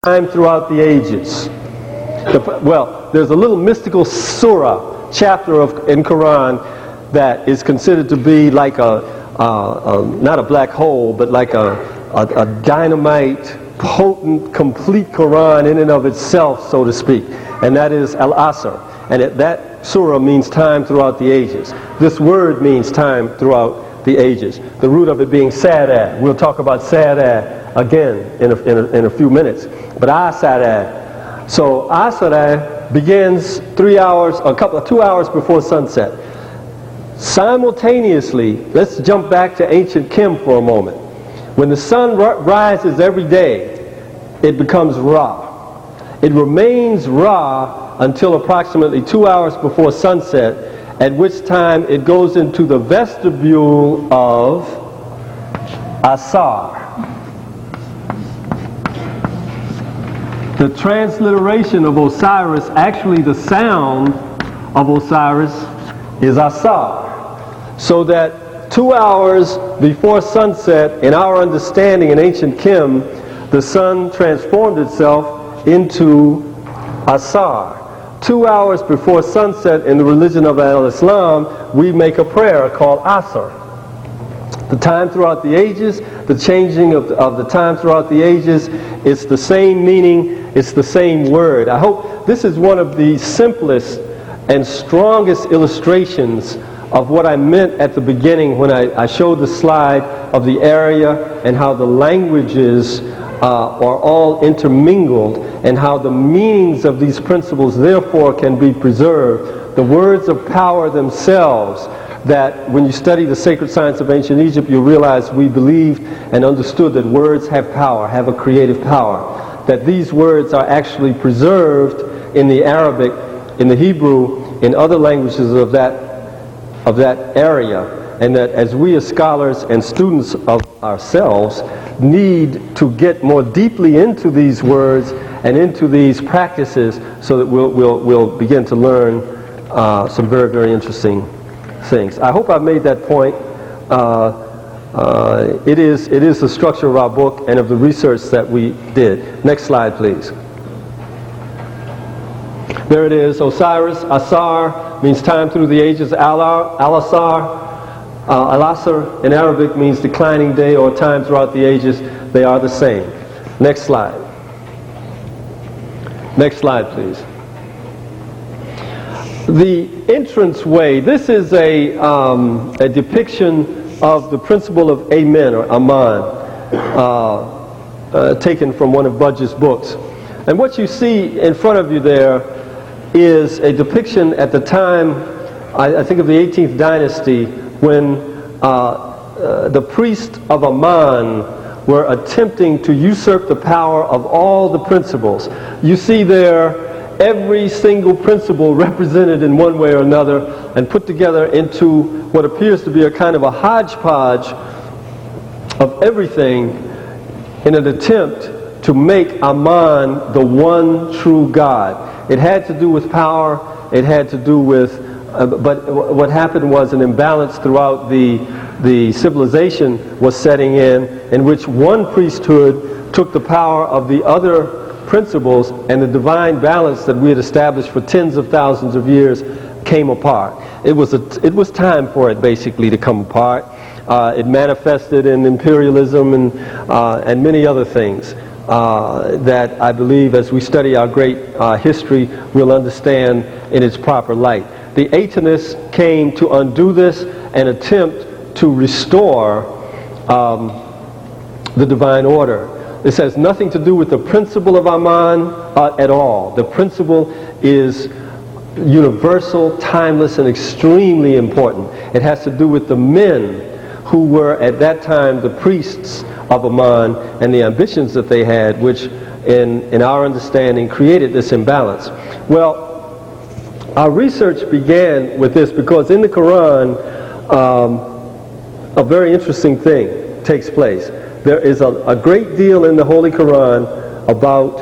time throughout the ages. Well, there's a little mystical surah, chapter in Quran, that is considered to be like not a black hole, but like a dynamite, potent, complete Quran in and of itself, so to speak. And that is Al-Asr. And that surah means time throughout the ages. This word means time throughout the ages. The root of it being Sadah. We'll talk about Sadah again in a few minutes. But Asr. So Asr begins 2 hours before sunset. Simultaneously, let's jump back to ancient Kim for a moment. When the sun rises every day, it becomes Ra. It remains Ra until approximately 2 hours before sunset, at which time it goes into the vestibule of Asar. The transliteration of Osiris, actually the sound of Osiris, is Asar. So that 2 hours before sunset, in our understanding in ancient Kim, the sun transformed itself into Asar. 2 hours before sunset in the religion of Al-Islam, we make a prayer called Asr. The time throughout the ages, the changing of the time throughout the ages, it's the same meaning, it's the same word. I hope this is one of the simplest and strongest illustrations of what I meant at the beginning when I showed the slide of the area and how the languages are all intermingled and how the meanings of these principles therefore can be preserved. The words of power themselves, that when you study the sacred science of ancient Egypt, you realize we believed and understood that words have power, have a creative power, that these words are actually preserved in the Arabic, in the Hebrew, in other languages of that area, and that as we as scholars and students of ourselves need to get more deeply into these words and into these practices so that we'll begin to learn some very, very interesting things. I hope I've made that point. It is the structure of our book and of the research that we did. Next slide, please. There it is. Osiris, Asar, means time through the ages. Al-Asr, Al-Asr in Arabic means declining day or time throughout the ages. They are the same. Next slide. Next slide, please. The entranceway. This is a depiction of the principle of Amen or Aman, taken from one of Budge's books. And what you see in front of you there is a depiction at the time, I think of the 18th dynasty, when the priests of Aman were attempting to usurp the power of all the principles. You see there every single principle represented in one way or another and put together into what appears to be a kind of a hodgepodge of everything in an attempt to make Aman the one true God. It had to do with power, it had to do with, but what happened was an imbalance throughout the civilization was setting in which one priesthood took the power of the other principles, and the divine balance that we had established for tens of thousands of years came apart. It was time for it basically to come apart. It manifested in imperialism and many other things that I believe as we study our great history we'll understand in its proper light. The Atenists came to undo this and attempt to restore the divine order. This has nothing to do with the principle of Aman at all. The principle is universal, timeless, and extremely important. It has to do with the men who were at that time the priests of Aman and the ambitions that they had, which in our understanding created this imbalance. Well, our research began with this because in the Quran a very interesting thing takes place. There is a great deal in the Holy Quran about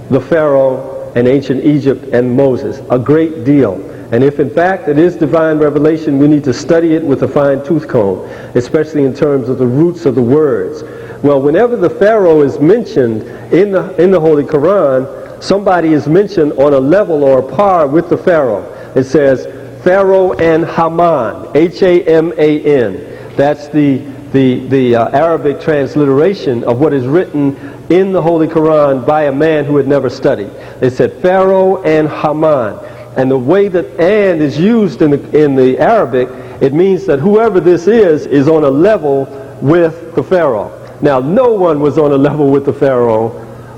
the Pharaoh and ancient Egypt and Moses, a great deal. And if in fact it is divine revelation, we need to study it with a fine-tooth comb, especially in terms of the roots of the words. Well, whenever the Pharaoh is mentioned in the Holy Quran, somebody is mentioned on a level or a par with the Pharaoh. It says Pharaoh and Haman, H-A-M-A-N. That's the Arabic transliteration of what is written in the Holy Quran by a man who had never studied. They said Pharaoh and Haman. And the way that "and" is used in the Arabic, it means that whoever this is on a level with the Pharaoh. Now, no one was on a level with the Pharaoh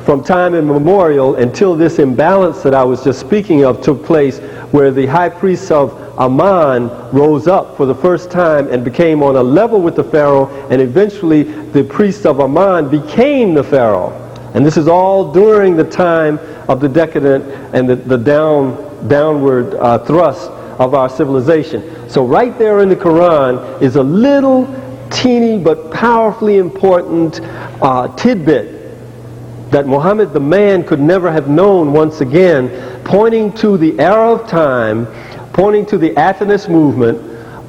from time immemorial until this imbalance that I was just speaking of took place, where the high priest of Aman rose up for the first time and became on a level with the Pharaoh, and eventually the priest of Aman became the Pharaoh. And this is all during the time of the decadent and the downward thrust of our civilization. So right there in the Quran is a little teeny but powerfully important tidbit that Muhammad the man could never have known once again, pointing to the era of time, pointing to the Athonist movement,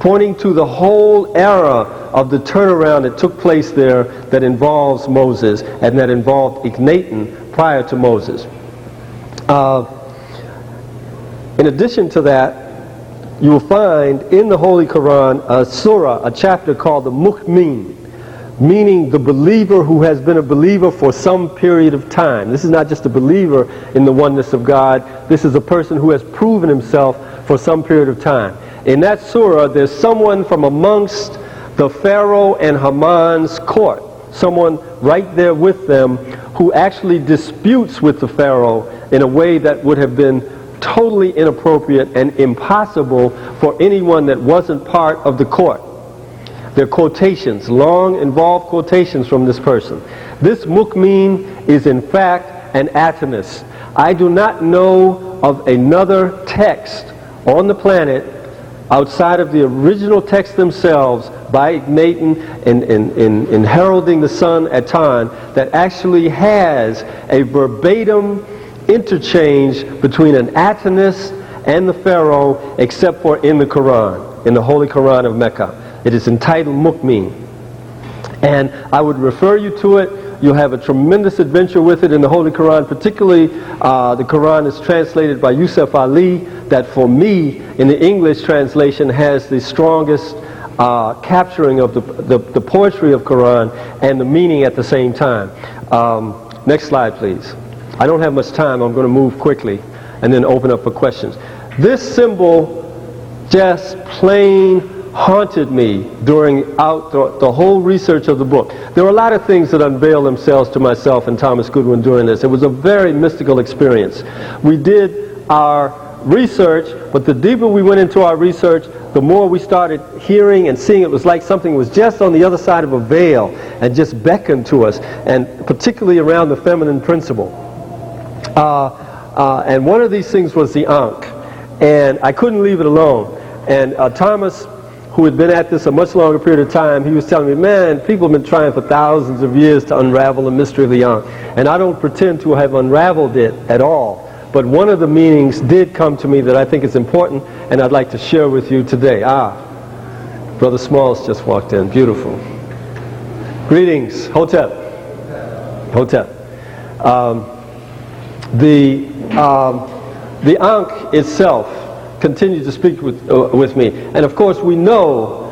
pointing to the whole era of the turnaround that took place there that involves Moses and that involved Akhenaten prior to Moses. In addition to that, you will find in the Holy Quran a surah, a chapter called the Mu'min, meaning the believer who has been a believer for some period of time. This is not just a believer in the oneness of God. This is a person who has proven himself for some period of time. In that surah, there's someone from amongst the Pharaoh and Haman's court, someone right there with them who actually disputes with the Pharaoh in a way that would have been totally inappropriate and impossible for anyone that wasn't part of the court. They're quotations, long involved quotations from this person. This Mu'min is in fact an Athonist. I do not know of another text on the planet outside of the original text themselves by Akhenaten in heralding the sun Atan that actually has a verbatim interchange between an Athonist and the Pharaoh, except for in the Quran, in the Holy Quran of Mecca. It is entitled Mu'min. And I would refer you to it. You'll have a tremendous adventure with it in the Holy Quran, particularly the Quran is translated by Yusuf Ali, that for me, in the English translation, has the strongest capturing of the poetry of Quran and the meaning at the same time. Next slide, please. I don't have much time. I'm going to move quickly and then open up for questions. This symbol just plain haunted me throughout the whole research of the book. There were a lot of things that unveiled themselves to myself and Thomas Goodwin during this. It was a very mystical experience. We did our research, but the deeper we went into our research, the more we started hearing and seeing. It was like something was just on the other side of a veil and just beckoned to us, and particularly around the feminine principle. And one of these things was the Ankh, and I couldn't leave it alone. And Thomas, who had been at this a much longer period of time, he was telling me, man, people have been trying for thousands of years to unravel the mystery of the Ankh. And I don't pretend to have unraveled it at all. But one of the meanings did come to me that I think is important, and I'd like to share with you today. Brother Smalls just walked in. Beautiful. Greetings. Hotep. Hotep. The Ankh itself continued to speak with me. And of course we know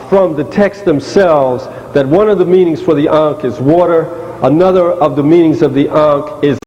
from the text themselves that one of the meanings for the Ankh is water. Another of the meanings of the Ankh is